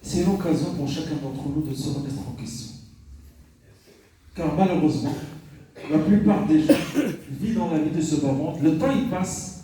c'est l'occasion pour chacun d'entre nous de se remettre en question. Car malheureusement, la plupart des gens vivent dans la vie de ce bas monde, le temps il passe,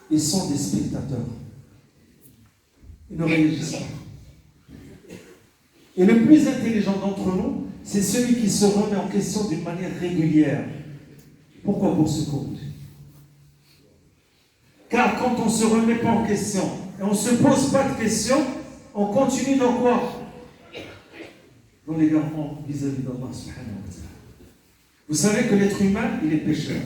ils sont des spectateurs. Ils ne réagissent pas. Et le plus intelligent d'entre nous, c'est celui qui se remet en question d'une manière régulière. Pourquoi? Pour se corriger. Car quand on ne se remet pas en question et on ne se pose pas de questions, on continue dans quoi? Dans l'égarement vis-à-vis d'Allah subhanahu wa ta'ala. Vous savez que l'être humain, il est pécheur.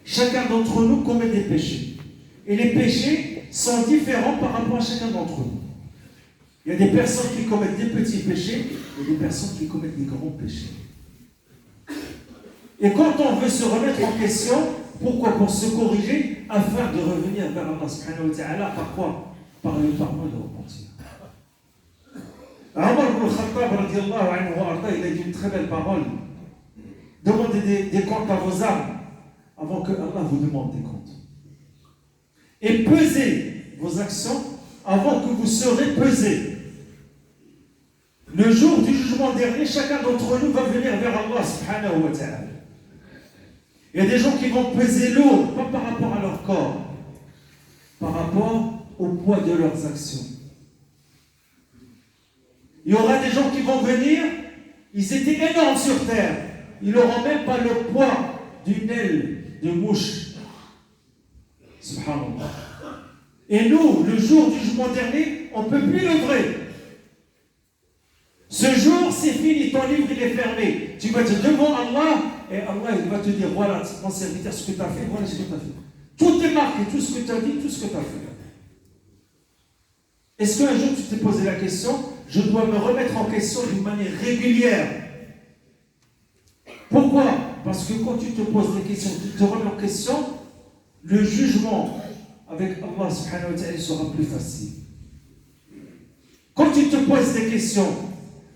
Chacun d'entre nous commet des péchés. Et les péchés sont différents par rapport à chacun d'entre nous. Il y a des personnes qui commettent des petits péchés et des personnes qui commettent des grands péchés. Et quand on veut se remettre en question, pourquoi? Pour se corriger, afin de revenir vers Allah subhanahu wa ta'ala. Par quoi? Par le pardon et le repentir. Omar ibn Khattab radiallahu anhu, il a dit une très belle parole. Demandez des comptes à vos âmes avant que Allah vous demande des comptes. Et pesez vos actions avant que vous serez pesés. Le jour du jugement dernier, chacun d'entre nous va venir vers Allah subhanahu wa ta'ala. Il y a des gens qui vont peser lourd, pas par rapport à leur corps, par rapport au poids de leurs actions. Il y aura des gens qui vont venir, ils étaient énormes sur terre, ils n'auront même pas le poids d'une aile de mouche. Subhanallah. Et nous, le jour du jugement dernier, on ne peut plus l'œuvrer. Ce jour, c'est fini, ton livre il est fermé. Tu vas être devant Allah et Allah il va te dire, voilà mon serviteur, ce que tu as fait, voilà ce que tu as fait. Tout est marqué, tout ce que tu as dit, tout ce que tu as fait. Est-ce qu'un jour tu t'es posé la question, je dois me remettre en question d'une manière régulière? Pourquoi? Parce que quand tu te poses des questions, tu te remets en question, le jugement avec Allah subhanahu wa ta'ala sera plus facile. Quand tu te poses des questions,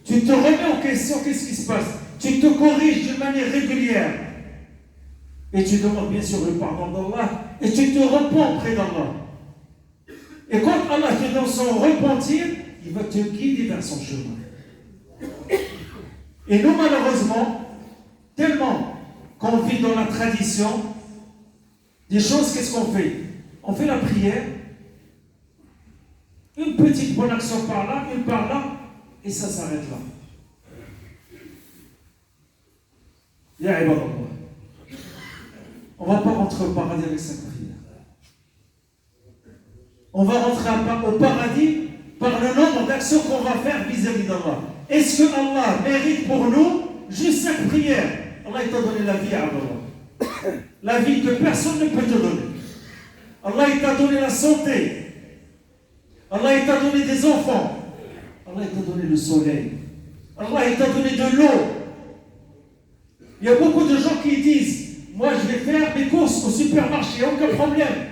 tu te remets en question, qu'est-ce qui se passe? Tu te corriges d'une manière régulière. Et tu demandes bien sûr le pardon d'Allah et tu te repens auprès d'Allah. Et quand Allah te donne son repentir, il va te guider vers son chemin. Et nous, malheureusement, tellement qu'on vit dans la tradition des choses, qu'est-ce qu'on fait? On fait la prière, une petite bonne action par là, une par là, et ça s'arrête là. Ya ibadallah. On ne va pas rentrer au paradis avec sa prière. On va rentrer au paradis par le nombre d'actions qu'on va faire vis-à-vis d'Allah. Est-ce que Allah mérite pour nous juste cette prière? Allah t'a donné la vie à Allah. La vie que personne ne peut te donner. Allah t'a donné la santé. Allah t'a donné des enfants. Allah t'a donné le soleil. Allah t'a donné de l'eau. Il y a beaucoup de gens qui disent, moi je vais faire mes courses au supermarché, aucun problème.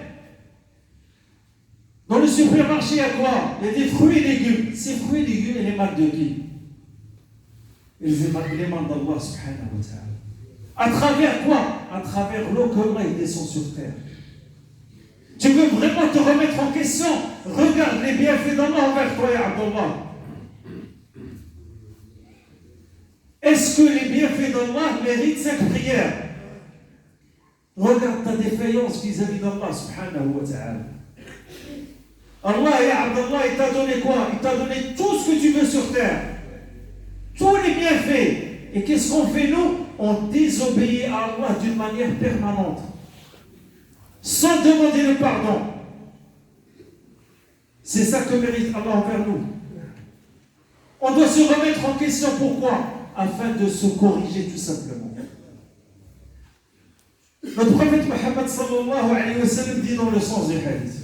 Dans le supermarché, il y a quoi? Il y a des fruits et légumes. Ces fruits et légumes, ils les marques de qui? Ils les marques d'Allah subhanahu wa ta'ala. À travers quoi? À travers l'eau que Allah descend sur terre. Tu veux vraiment te remettre en question? Regarde les bienfaits d'Allah envers toi, ya Abdullah. Est-ce que les bienfaits d'Allah méritent cette prière? Regarde ta défaillance vis-à-vis d'Allah subhanahu wa ta'ala. Allah, ya Abdullah, il t'a donné quoi? Il t'a donné tout ce que tu veux sur terre. Tous les bienfaits. Et qu'est-ce qu'on fait nous? On désobéit à Allah d'une manière permanente. Sans demander le pardon. C'est ça que mérite Allah envers nous. On doit se remettre en question. Pourquoi? Afin de se corriger tout simplement. Notre prophète Muhammad sallallahu alayhi wa sallam dit dans le sens du hadith,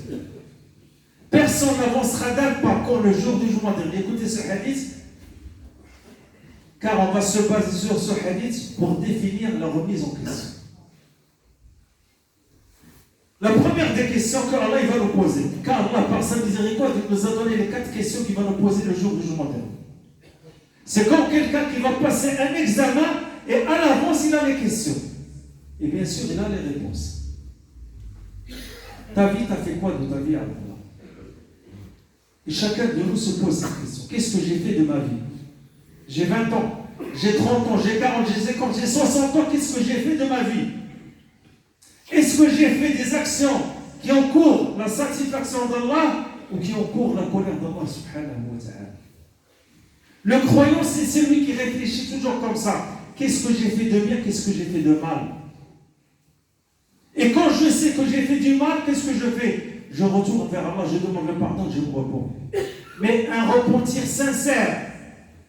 personne n'avancera d'un pas quand le jour du jugement dernier. Écoutez ce hadith, car on va se baser sur ce hadith pour définir la remise en question. La première des questions que Allah va nous poser, car Allah par sa miséricorde il nous a donné les 4 questions qu'il va nous poser le jour du jugement dernier. C'est comme quelqu'un qui va passer un examen et à l'avance il a les questions. Et bien sûr il a les réponses. Ta vie, t'as fait quoi de ta vie, Allah? Et chacun de nous se pose cette question. Qu'est-ce que j'ai fait de ma vie? J'ai 20 ans, j'ai 30 ans, j'ai 40, j'ai 50, j'ai 60 ans. Qu'est-ce que j'ai fait de ma vie? Est-ce que j'ai fait des actions qui encourent la satisfaction d'Allah ou qui encourent la colère d'Allah subhanahu wa ta'ala? Le croyant, c'est celui qui réfléchit toujours comme ça. Qu'est-ce que j'ai fait de bien? Qu'est-ce que j'ai fait de mal? Et quand je sais que j'ai fait du mal, qu'est-ce que je fais? Je retourne vers Allah, je demande le pardon, je me repens. Mais un repentir sincère.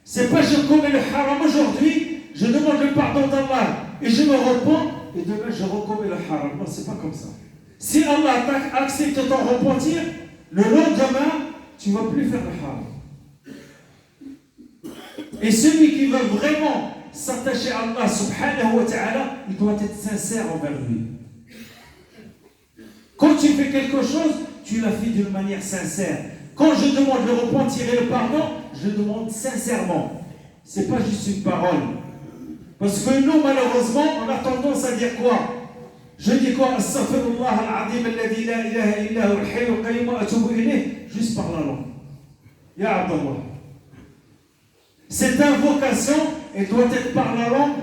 C'est pas je commets le haram aujourd'hui, je demande le pardon d'Allah et je me repens et demain je recommets le haram. Non, c'est pas comme ça. Si Allah accepte ton repentir, le lendemain, tu ne vas plus faire le haram. Et celui qui veut vraiment s'attacher à Allah subhanahu wa ta'ala, il doit être sincère envers lui. Quand tu fais quelque chose, tu l'as fait d'une manière sincère. Quand je demande le repentir et le pardon, je demande sincèrement. Ce n'est pas juste une parole. Parce que nous, malheureusement, on a tendance à dire quoi? Je dis quoi? Astaghfirullah al-azim alladhi la ilaha illa hu al-hayy al-qayyum wa atubu ilayh, juste par la langue. Ya Abdallah. Cette invocation, elle doit être par la langue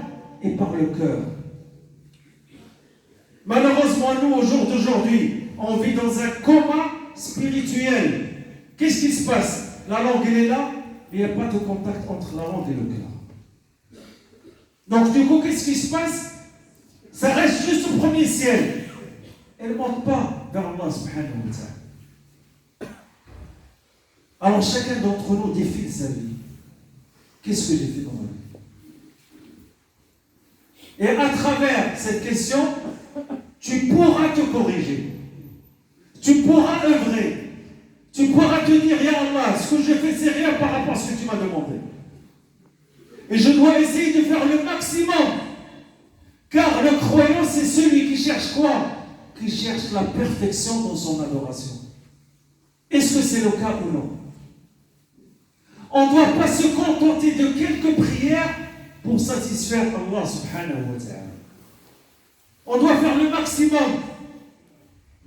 et par le cœur. Malheureusement, nous, au jour d'aujourd'hui, on vit dans un coma spirituel. Qu'est-ce qui se passe? La langue, elle est là, mais il n'y a pas de contact entre la langue et le cœur. Donc, du coup, qu'est-ce qui se passe? Ça reste juste au premier ciel. Elle ne monte pas vers Allah subhanahu wa ta'ala. Alors, chacun d'entre nous défile sa vie. Qu'est-ce que j'ai fait dans ma vie? Et à travers cette question, tu pourras te corriger. Tu pourras œuvrer. Tu pourras te dire, Ya Allah, ce que je fais, c'est rien par rapport à ce que tu m'as demandé. Et je dois essayer de faire le maximum. Car le croyant, c'est celui qui cherche quoi? Qui cherche la perfection dans son adoration. Est-ce que c'est le cas ou non? On ne doit pas se contenter de quelques prières pour satisfaire Allah subhanahu wa ta'ala. On doit faire le maximum.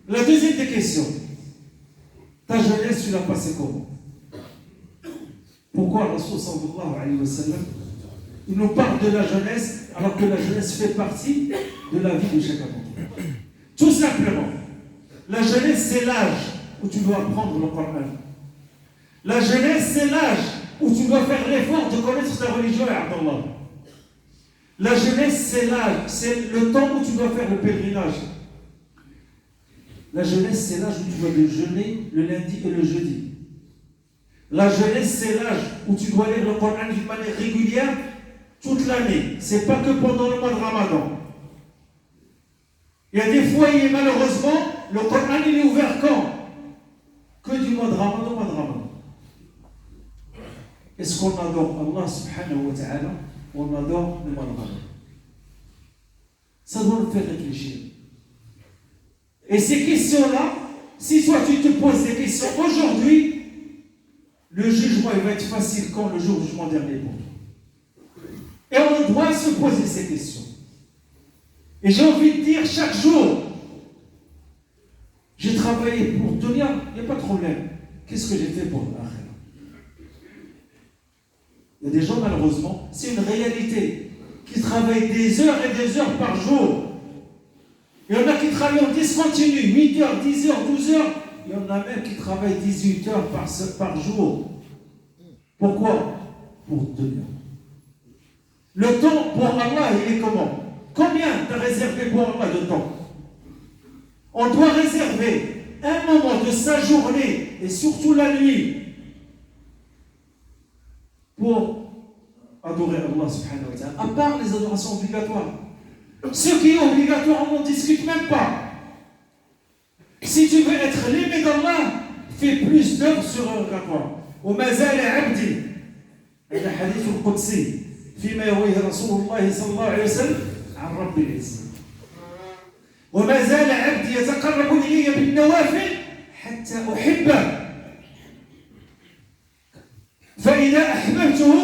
La deuxième des questions. Ta jeunesse, tu l'as passée comment? Pourquoi Rasul sallallahu alayhi wa sallam, il nous parle de la jeunesse alors que la jeunesse fait partie de la vie de chacun d'entre nous? Tout simplement, la jeunesse, c'est l'âge où tu dois apprendre le Coran. La jeunesse, c'est l'âge où tu dois faire l'effort de connaître ta religion, Abdallah. La jeunesse, c'est l'âge, c'est le temps où tu dois faire le pèlerinage. La jeunesse, c'est l'âge où tu dois jeûner le lundi et le jeudi. La jeunesse, c'est l'âge où tu dois lire le Coran d'une manière régulière toute l'année. Ce n'est pas que pendant le mois de Ramadan. Il y a des foyers, malheureusement, le Coran il est ouvert quand? Que du mois de Ramadan au mois de Ramadan. Est-ce qu'on adore Allah subhanahu wa ta'ala ou on adore le mois de Ramadan? Ça doit nous faire réfléchir. Et ces questions-là, si toi tu te poses des questions aujourd'hui, le jugement il va être facile quand le jour du jugement dernier pour toi. Et on doit se poser ces questions. Et j'ai envie de dire chaque jour, j'ai travaillé pour tenir, il n'y a pas de problème. Qu'est-ce que j'ai fait pour l'akhira? Il y a des gens malheureusement, c'est une réalité, qui travaillent des heures et des heures par jour. Il y en a qui travaillent en discontinu, 8 heures, 10 heures, 12 heures. Il y en a même qui travaillent 18 heures par jour. Pourquoi? Pour tenir. Le temps pour Allah, il est comment? Combien tu as réservé pour Allah de temps? On doit réserver un moment de sa journée, et surtout la nuit, pour adorer Allah subhanahu wa ta'ala, à part les adorations obligatoires. Ce qui est obligatoire, on n'en discute même pas. Si tu veux être l'aimé d'Allah, fais plus d'œuvres sur obligatoire. وما زال عبدي هذا حديث القدسي فيما يرويه رسول الله صلى الله عليه وسلم عن رب العزة. وما زال عبدي يتقرب إلي بالنوافل حتى أحبه فإذا أحببته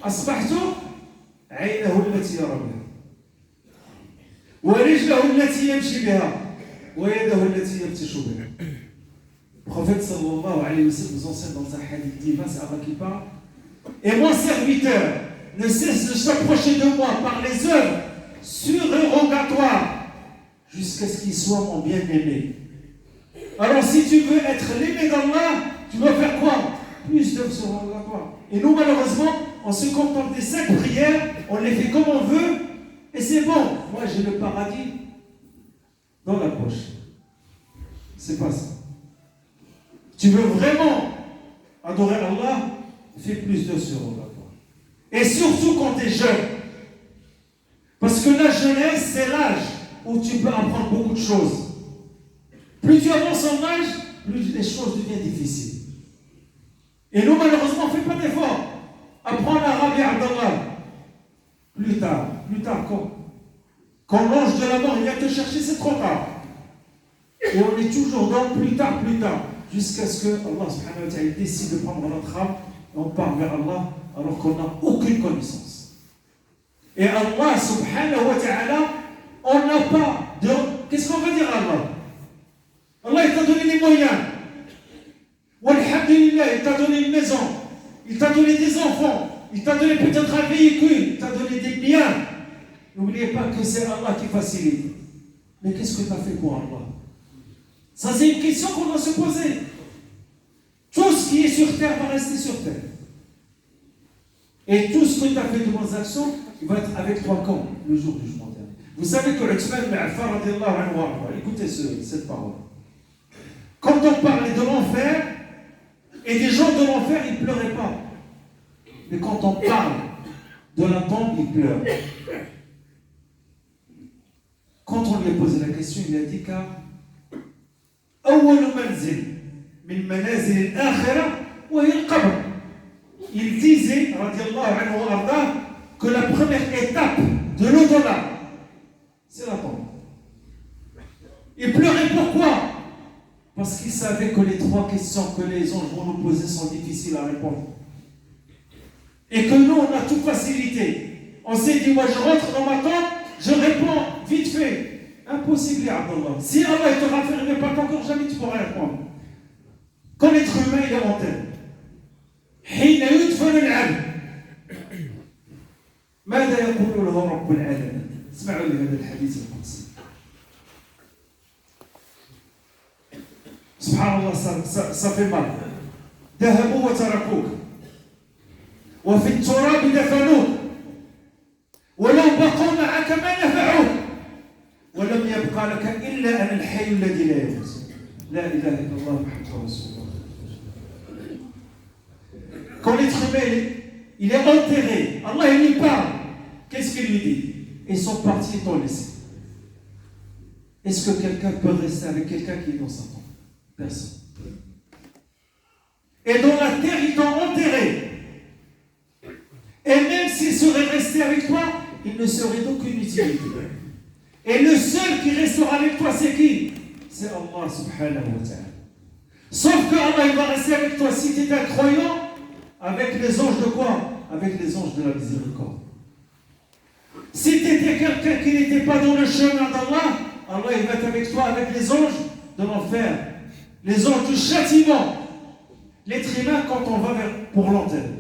أصبحت عينه التي يرى بها ورجله التي يمشي بها ويده التي يبتش بها. Le prophète sallallahu alayhi wa sallam nous enseigne dans un hadith divin, c'est Allah qui parle. Et mon serviteur ne cesse de s'approcher de moi par les œuvres surérogatoires jusqu'à ce qu'il soit mon bien-aimé. Alors si tu veux être l'aimé d'Allah, tu dois faire quoi? Plus d'œuvres surérogatoires. Et nous, malheureusement, on se contente des 5 prières, on les fait comme on veut, et c'est bon. Moi, j'ai le paradis dans la poche. C'est pas ça. Tu veux vraiment adorer Allah, fais plus d'œuvres surérogatoires. Et surtout quand tu es jeune. Parce que la jeunesse, c'est l'âge où tu peux apprendre beaucoup de choses. Plus tu avances en âge, plus les choses deviennent difficiles. Et nous, malheureusement, on ne fait pas d'efforts. Apprendre l'arabe et Abdallah. Plus tard, quand l'ange de la mort vient te chercher, c'est trop tard. Et on est toujours dans plus tard, jusqu'à ce que Allah subhanahu wa ta'ala décide de prendre notre âme et on part vers Allah alors qu'on n'a aucune connaissance. Et Allah subhanahu wa ta'ala, on n'a pas de... Qu'est-ce qu'on va dire à Allah? Allah, il t'a donné les moyens. Walhamdulillah, il t'a donné une maison. Il t'a donné des enfants. Il t'a donné peut-être un véhicule. Il t'a donné des biens. N'oubliez pas que c'est Allah qui facilite. Mais qu'est-ce que tu as fait pour Allah? Ça, c'est une question qu'on doit se poser. Tout ce qui est sur terre va rester sur terre. Et tout ce que tu as fait de bonnes actions, il va être avec toi quand? Le jour du jugement dernier. Vous savez que Uthman ibn Affan, écoutez cette parole. Quand on parlait de l'enfer, et des gens de l'enfer, ils ne pleuraient pas. Mais quand on parle de la tombe, ils pleurent. Quand on lui a posé la question, il a dit car il disait que la première étape de l'au-delà, c'est la tombe. Il pleurait pourquoi? Parce qu'il savait que les 3 questions que les anges vont nous poser sont difficiles à répondre. Et que nous, on a toute facilité. On s'est dit, moi je rentre dans ma tombe, je réponds vite fait. Impossible, Abdallah. Si Allah te raffermit pas encore, jamais tu pourras répondre. Quand l'être humain il est en terre, حين يدفن العبد ماذا يقول له رب العالمين؟ اسمعوا لهذا الحديث القدسي. سبحان الله ça fait mal. ذهبوا وتركوك وفي التراب دفنوك ولو بقوا معك ما نفعوك ولم يبقى لك إلا أن الحي الذي لا يموت لا إله إلا الله محمد رسول الله. Quand l'être humain il est enterré, Allah il lui parle, qu'est-ce qu'il lui dit? Ils sont partis et t'ont laissé. Est-ce que quelqu'un peut rester avec quelqu'un qui est dans sa tombe? Personne. Et dans la terre, ils t'ont enterré. Et même s'il serait resté avec toi, il ne serait d'aucune utilité. Et le seul qui restera avec toi, c'est qui? C'est Allah subhanahu wa ta'ala. Sauf que Allah il va rester avec toi si tu es un croyant, avec les anges de quoi? Avec les anges de la miséricorde. Si tu étais quelqu'un qui n'était pas dans le chemin d'Allah, Allah il va être avec toi avec les anges de l'enfer, les anges du châtiment. L'être humain quand on va pour l'enterrer.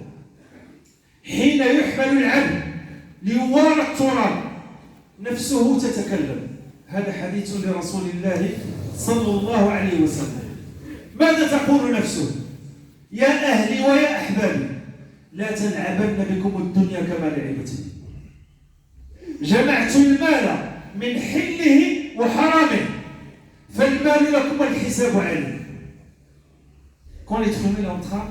حين يحمل العبد ليوارى التراب نفسه تتكلم. هذا حديث لرسول الله صلى الله عليه وسلم. ماذا تقول نفسه؟ يا أهلي ويا أحبابي لا تلعبن بكم الدنيا كما لعبت بي. جمعت المال من حله وحرامه فالمال لكم والحساب عليه. Quand l'être humain est en train,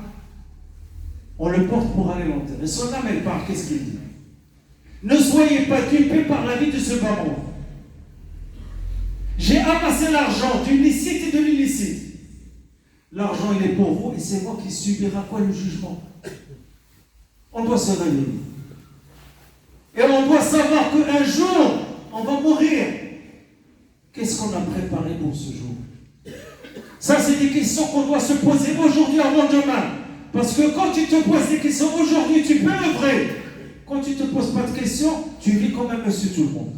on le porte pour aller l'enterrer. Son âme, elle parle, qu'est-ce qu'il dit? Ne soyez pas dupés par la vie de ce bas monde. J'ai amassé l'argent du licite et de l'illicite. L'argent, il est pour vous et c'est moi qui subira quoi le jugement? On doit se réveiller. Et on doit savoir qu'un jour, on va mourir. Qu'est-ce qu'on a préparé pour ce jour? Ça, c'est des questions qu'on doit se poser aujourd'hui avant demain. Parce que quand tu te poses des questions aujourd'hui, tu peux œuvrer. Quand tu ne te poses pas de questions, tu vis comme un monsieur tout le monde.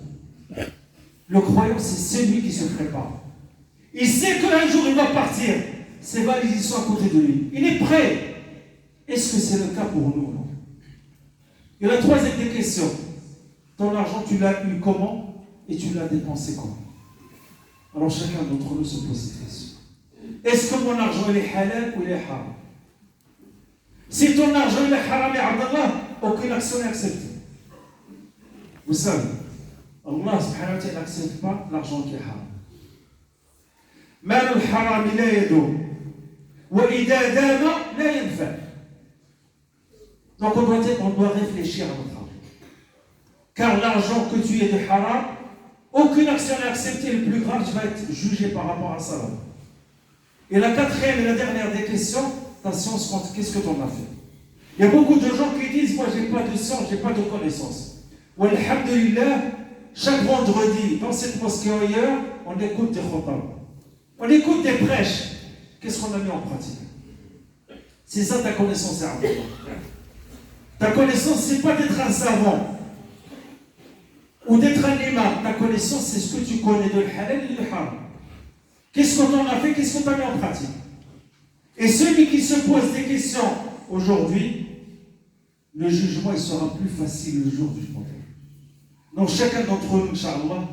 Le croyant, c'est celui qui se prépare. Il sait qu'un jour, il va partir. ses valises ils sont à côté de lui. Il est prêt. Est-ce que c'est le cas pour nous, non? Et la troisième des questions. Ton argent, tu l'as eu comment et tu l'as dépensé comment? Alors chacun d'entre nous se pose cette question. Est-ce que mon argent il est halal ou il est haram? Si ton argent il est haram, ya Abdallah, aucune action n'est acceptée. Vous savez, Allah subhanahu wa ta'ala n'accepte pas l'argent qui est haram. مال الحرام لا يدوم وإذا دام لا ينفع. Donc on doit réfléchir à notre argent. Car l'argent que tu aies de haram, aucune action n'est acceptée. Le plus grave, tu vas être jugé par rapport à ça. Et la quatrième et la dernière des questions, ta science compte, qu'est-ce que tu en as fait? Il y a beaucoup de gens qui disent, moi j'ai pas de science, j'ai pas de connaissance. Walhamdulillah, chaque vendredi, dans cette mosquée ou ailleurs, on écoute des khotam. On écoute des prêches. Qu'est-ce qu'on a mis en pratique? C'est ça ta connaissance, c'est important. Ta connaissance, c'est pas d'être un savant ou d'être un imam. Ta connaissance, c'est ce que tu connais de halal et de haram. Qu'est-ce qu'on en a fait? Qu'est-ce qu'on a mis en pratique? Et celui qui se pose des questions aujourd'hui, le jugement il sera plus facile le jour du jugement. Donc chacun d'entre nous, Inch'Allah,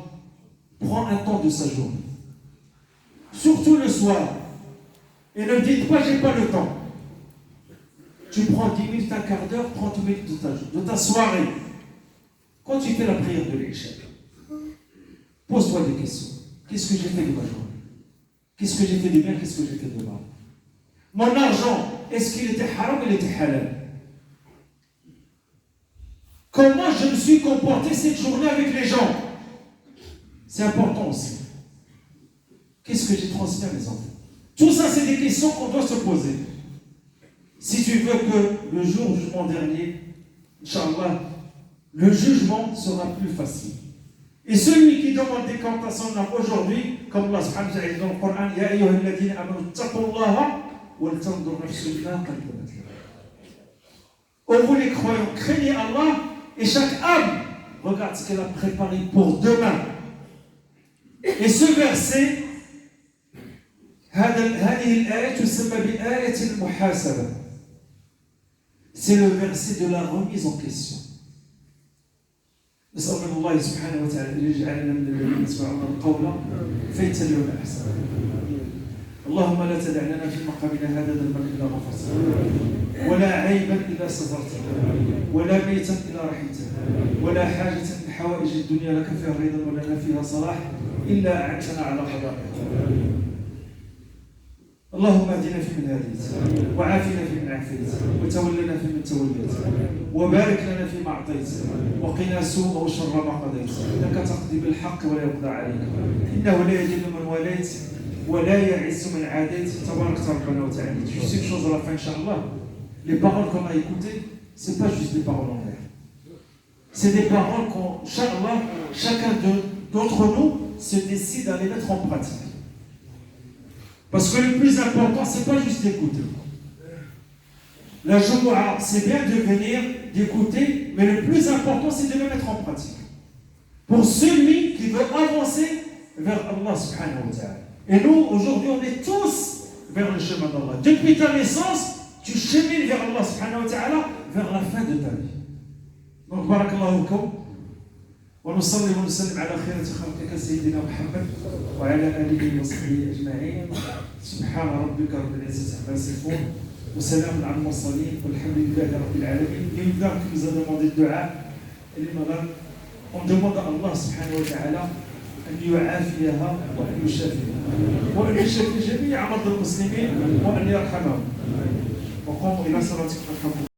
prend un temps de sa journée. Surtout le soir. Et ne dites pas, j'ai pas le temps. Tu prends 10 minutes, un quart d'heure, 30 minutes de ta soirée. Quand tu fais la prière de l'Isha, pose-toi des questions. Qu'est-ce que j'ai fait de ma journée? Qu'est-ce que j'ai fait de bien? Qu'est-ce que j'ai fait de mal? Mon argent, est-ce qu'il était haram ou il était halal? Comment je me suis comporté cette journée avec les gens? C'est important aussi. Qu'est-ce que j'ai transmis à mes enfants? Tout ça, c'est des questions qu'on doit se poser. Si tu veux que le jour du jugement dernier, Inch'Allah, le jugement sera plus facile. Et celui qui demande des comptes à son âme aujourd'hui, comme Allah subhanahu wa ta'ala dit dans le Coran, Ya ayyuhal ladhina amanu taqullaha wal tanzur nafsun ma qaddamat lighad. Oh vous les croyants, craignez Allah et chaque âme regarde ce qu'elle a préparé pour demain. Et ce verset, هذه الآية تسمى بآية المحاسبة. C'est le verset de la remise en question. نسأل من الله سبحانه وتعالى أن يجعلنا من الذين يسمعون القول فيتبعون أحسنه. اللهم لا تدع لنا في مقامنا هذا ذنبا إلا غفرته ولا عيبا إلا سترته ولا ميتا إلا رحمته ولا حاجة من حوائج الدنيا لك فيها رضا ولنا فيها صلاح إلا أعنتنا على قضائها. اللهم اهدنا فيمن هديت وعافنا فيمن عافيت وتولنا فيمن توليت وبارك لنا فيما اعطيت وقنا سوء وشر ما قضيت انك تقضي بالحق ولا يقضى عليك انه لا يذل من واليت ولا يعز من عاديت تبارك ربنا وتعالى. Je sais une chose à la fin, Inch'Allah, les paroles qu'on a écoutées, c'est pas juste des paroles en l'air. C'est des paroles qu'Inch'Allah, chacun d'entre nous se décide à les mettre en pratique. Parce que le plus important, c'est pas juste d'écouter. La Jumu'ah, c'est bien de venir, d'écouter, mais le plus important, c'est de le mettre en pratique. Pour celui qui veut avancer vers Allah subhanahu wa ta'ala. Et nous, aujourd'hui, on est tous vers le chemin d'Allah. Depuis ta naissance, tu chemines vers Allah subhanahu wa ta'ala, vers la fin de ta vie. Donc, barakallahu fikum. ونصلي ونسلم على خيرة خلقك سيدنا محمد وعلى آله وصحبه أجمعين. سبحان ربك رب العزة عما يصفون وسلام على المرسلين والحمد لله رب العالمين. Évidemment que nous avons demandé le dua et les malades. On demande à Allah subhanahu wa ta'ala أن يعافيها وأن يشافيها وأن يشفي جميع مرضى المسلمين وأن يرحمهم. وقوموا إلى صلاتكم.